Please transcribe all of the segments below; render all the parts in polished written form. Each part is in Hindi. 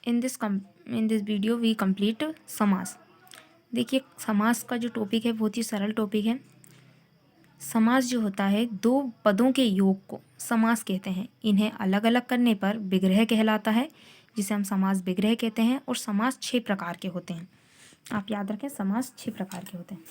In this video we complete समास। देखिए समास का जो टॉपिक है बहुत ही सरल टॉपिक है। समास जो होता है दो पदों के योग को समास कहते हैं। इन्हें अलग अलग करने पर विग्रह कहलाता है, जिसे हम समास विग्रह कहते हैं। और समास 6 प्रकार के होते हैं। आप याद रखें, समास 6 प्रकार के होते हैं।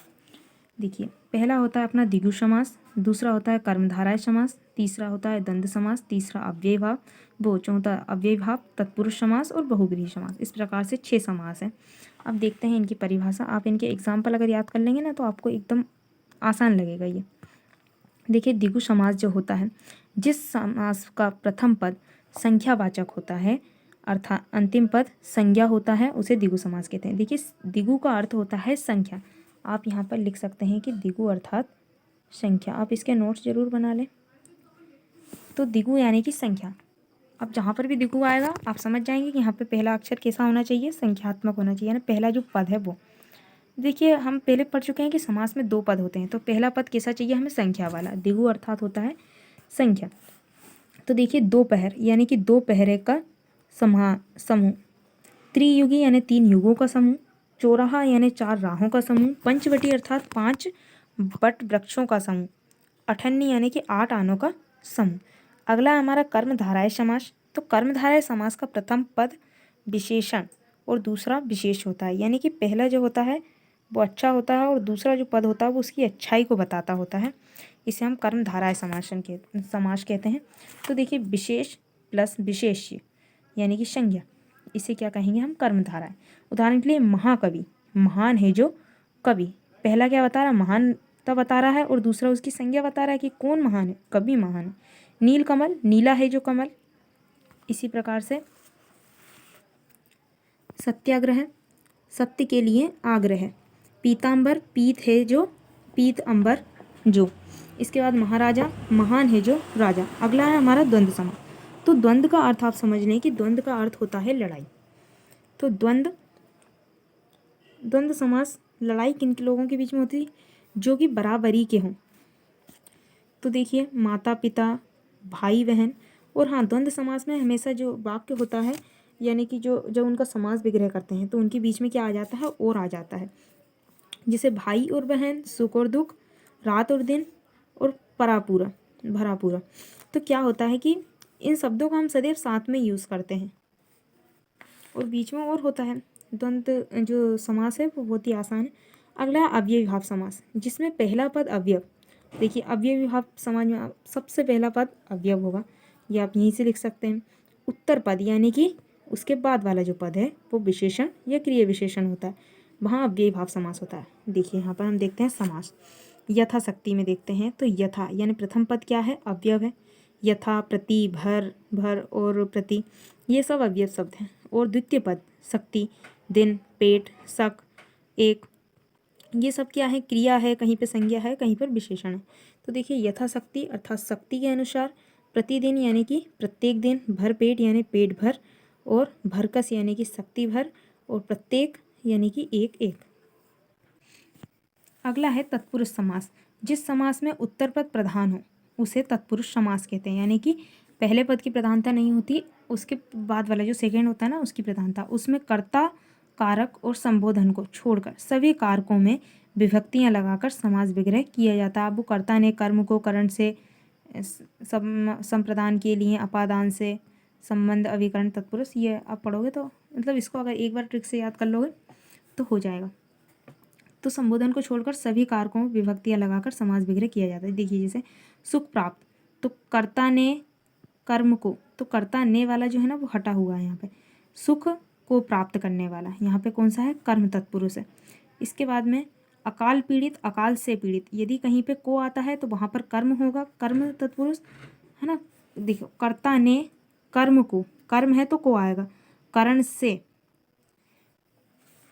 देखिए, पहला होता है अपना द्विगु समास, दूसरा होता है कर्मधारय समास, तीसरा होता है द्वंद्व समास, तीसरा अव्ययीभाव, चौथा अव्ययीभाव, तत्पुरुष समास और बहुब्रीहि समास। इस प्रकार से 6 समास हैं। अब देखते हैं इनकी परिभाषा। आप इनके एग्जाम्पल अगर याद कर लेंगे ना तो आपको एकदम आसान लगेगा ये। देखिए, द्विगु समास जो होता है, जिस समास का प्रथम पद संख्यावाचक होता है अर्थात अंतिम पद संज्ञा होता है, उसे द्विगु समास कहते हैं। देखिए, द्विगु का अर्थ होता है संख्या। आप यहाँ पर लिख सकते हैं कि द्विगु अर्थात संख्या। आप इसके नोट्स जरूर बना लें। तो द्विगु यानी कि संख्या। अब जहाँ पर भी द्विगु आएगा आप समझ जाएंगे कि यहाँ पे पहला अक्षर कैसा होना चाहिए, संख्यात्मक होना चाहिए, यानी पहला जो पद है वो। देखिए, हम पहले पढ़ चुके हैं कि समास में 2 पद होते हैं, तो पहला पद कैसा चाहिए हमें, संख्या वाला। द्विगु अर्थात होता है संख्या। तो देखिए, दोपहर यानी कि 2 पहरे का समूह, त्रियुगी यानी 3 युगों का समूह, चौराहा यानी 4 राहों का समूह, पंचवटी अर्थात 5 बट वृक्षों का समूह, अठन्नी यानी कि 8 आनों का समूह। अगला हमारा कर्मधारय समास। तो कर्मधारय समास का प्रथम पद विशेषण और दूसरा विशेष होता है, यानी कि पहला जो होता है वो अच्छा होता है और दूसरा जो पद होता है वो उसकी अच्छाई को बताता होता है। इसे हम कर्मधारय समास कहते हैं। तो देखिए, विशेष प्लस विशेष्य यानी कि संज्ञा, इसे क्या कहेंगे हम, कर्मधारय। उदाहरण के लिए महाकवि, महान है जो कवि, पहला क्या बता रहा है, महानता बता रहा है, और दूसरा उसकी संज्ञा बता रहा है कि कौन महान है, कवि महान है। नीलकमल, नीला है जो कमल। इसी प्रकार से सत्याग्रह, सत्य के लिए आग्रह। पीतांबर, पीत है जो, पीत अंबर जो। इसके बाद महाराजा, महान है जो राजा। अगला है हमारा द्वंद्व समास। तो द्वंद्व का अर्थ आप समझ लें कि द्वंद्व का अर्थ होता है लड़ाई। तो द्वंद्व समास लड़ाई किन के लोगों के बीच में होती है, जो कि बराबरी के हों। तो देखिए, माता पिता, भाई बहन। और हाँ, द्वंद्व समास में हमेशा जो वाक्य होता है, यानी कि जो जब उनका समास विग्रह करते हैं तो उनके बीच में क्या आ जाता है, और आ जाता है। जैसे भाई और बहन, सुख और दुख, रात और दिन, और परापूरा, भरापूरा। तो क्या होता है कि इन शब्दों को हम सदैव साथ में यूज़ करते हैं और बीच में और होता है। द्वंद्व जो समास है वो बहुत ही आसान है। अगला है अव्ययीभाव समास, जिसमें पहला पद अवयव। देखिए, अव्ययीभाव समास में सबसे पहला पद अवयव होगा, ये आप यहीं से लिख सकते हैं। उत्तर पद यानी कि उसके बाद वाला जो पद है वो विशेषण या क्रिया विशेषण होता है, वहाँ अव्ययीभाव समास होता है। देखिए, यहाँ पर हम देखते हैं समास यथाशक्ति में देखते हैं। तो यथा यानी प्रथम पद क्या है, अवयव है। यथा, प्रति, भर, भर और प्रति, ये सब अवयव शब्द हैं। और द्वितीय पद शक्ति, दिन, पेट, शक, एक, ये सब क्या है, क्रिया है, कहीं पे संज्ञा है, कहीं पर विशेषण है। तो देखिए, यथाशक्ति अर्थात शक्ति के अनुसार, प्रतिदिन यानी कि प्रत्येक दिन, भर पेट यानी पेट भर, और भरकस यानी कि शक्ति भर, और प्रत्येक यानी कि एक एक। अगला है तत्पुरुष समास। जिस समास में उत्तर पद प्रधान हो उसे तत्पुरुष समास कहते हैं, यानी कि पहले पद की प्रधानता नहीं होती, उसके बाद वाला जो सेकंड होता है ना उसकी प्रधानता। उसमें कर्ता, कारक और संबोधन को छोड़कर सभी कारकों में विभक्तियां लगाकर समास विग्रह किया जाता है। अब वो कर्ता ने कर्म को करण से संप्रदान के लिए, अपादान से संबंध, अभिकरण, तत्पुरुष, ये आप पढ़ोगे तो मतलब इसको अगर एक बार ट्रिक से याद कर लोगे तो हो जाएगा। तो संबोधन को छोड़कर सभी कारकों में विभक्तियां लगाकर समास विग्रह किया जाता है। देखिए, जैसे सुख प्राप्त, तो कर्ता ने कर्म को, तो कर्ता ने वाला जो है ना वो हटा हुआ है यहाँ पे। सुख को प्राप्त करने वाला यहाँ पे कौन सा है, कर्म तत्पुरुष है। इसके बाद में अकाल पीड़ित, अकाल से पीड़ित, यदि कहीं पे को आता है तो वहाँ पर कर्म होगा, कर्म तत्पुरुष है ना। देखो, कर्ता ने कर्म को, कर्म है तो को आएगा, करण से,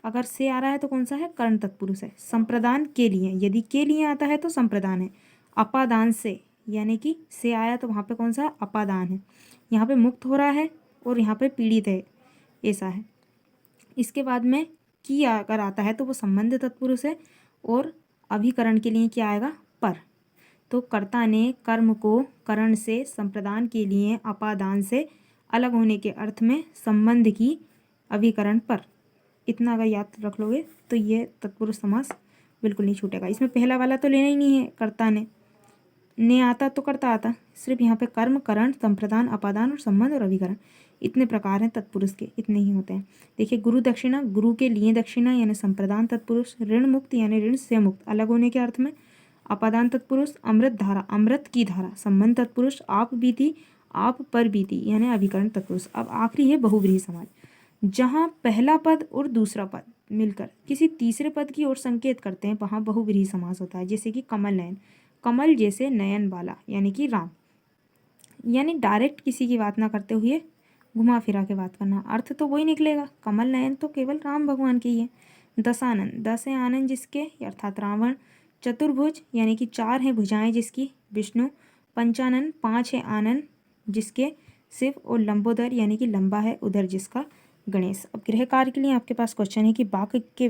अगर से आ रहा है तो कौन सा है, कर्ण तत्पुरुष है। संप्रदान के लिए, यदि के लिए आता है तो संप्रदान है। अपादान से, यानी कि से आया तो वहाँ पे कौन सा है, अपादान है। यहाँ पे मुक्त हो रहा है और यहाँ पे पीड़ित है, ऐसा है। इसके बाद में की अगर आता है तो वो संबंध तत्पुरुष है, और अभिकरण के लिए क्या आएगा, पर। तो कर्ता ने कर्म को करण से, संप्रदान के लिए, अपादान से अलग होने के अर्थ में संबंध की अभिकरण पर। इतना अगर याद रख लोगे तो ये तत्पुरुष समास बिल्कुल नहीं छूटेगा। इसमें पहला वाला तो लेना ही नहीं है, कर्ता ने आता तो कर्ता आता, सिर्फ यहाँ पे कर्म, करण, संप्रदान, अपादान और संबंध और अभिकरण, इतने प्रकार हैं तत्पुरुष के, इतने ही होते हैं। देखिए गुरु दक्षिणा, गुरु के लिए दक्षिणा यानी संप्रदान तत्पुरुष। ऋण मुक्त यानी ऋण से मुक्त अलग होने के अर्थ में, अपादान तत्पुरुष। अमृत धारा, अमृत की धारा, संबंध तत्पुरुष। आप बीती, आप पर बीती यानी अभिकरण तत्पुरुष। अब आखिरी है बहुव्रीहि समाज, जहाँ पहला पद और दूसरा पद मिलकर किसी तीसरे पद की ओर संकेत करते हैं, वहाँ बहुव्रीहि समास होता है। जैसे कि कमल नयन, कमल जैसे नयन वाला यानी कि राम, यानी डायरेक्ट किसी की बात ना करते हुए घुमा फिरा के बात करना, अर्थ तो वही निकलेगा। कमल नयन तो केवल राम भगवान की है। दशानन, दस है आनंद जिसके अर्थात रावण। चतुर्भुज यानी कि चार हैं भुजाएं जिसकी, विष्णु। पंचानन, पांच है आनंद जिसके, शिव। और लंबोदर यानी कि लंबा है उधर जिसका, गणेश। अब गृह कार्य के लिए आपके पास क्वेश्चन है कि वाक्य के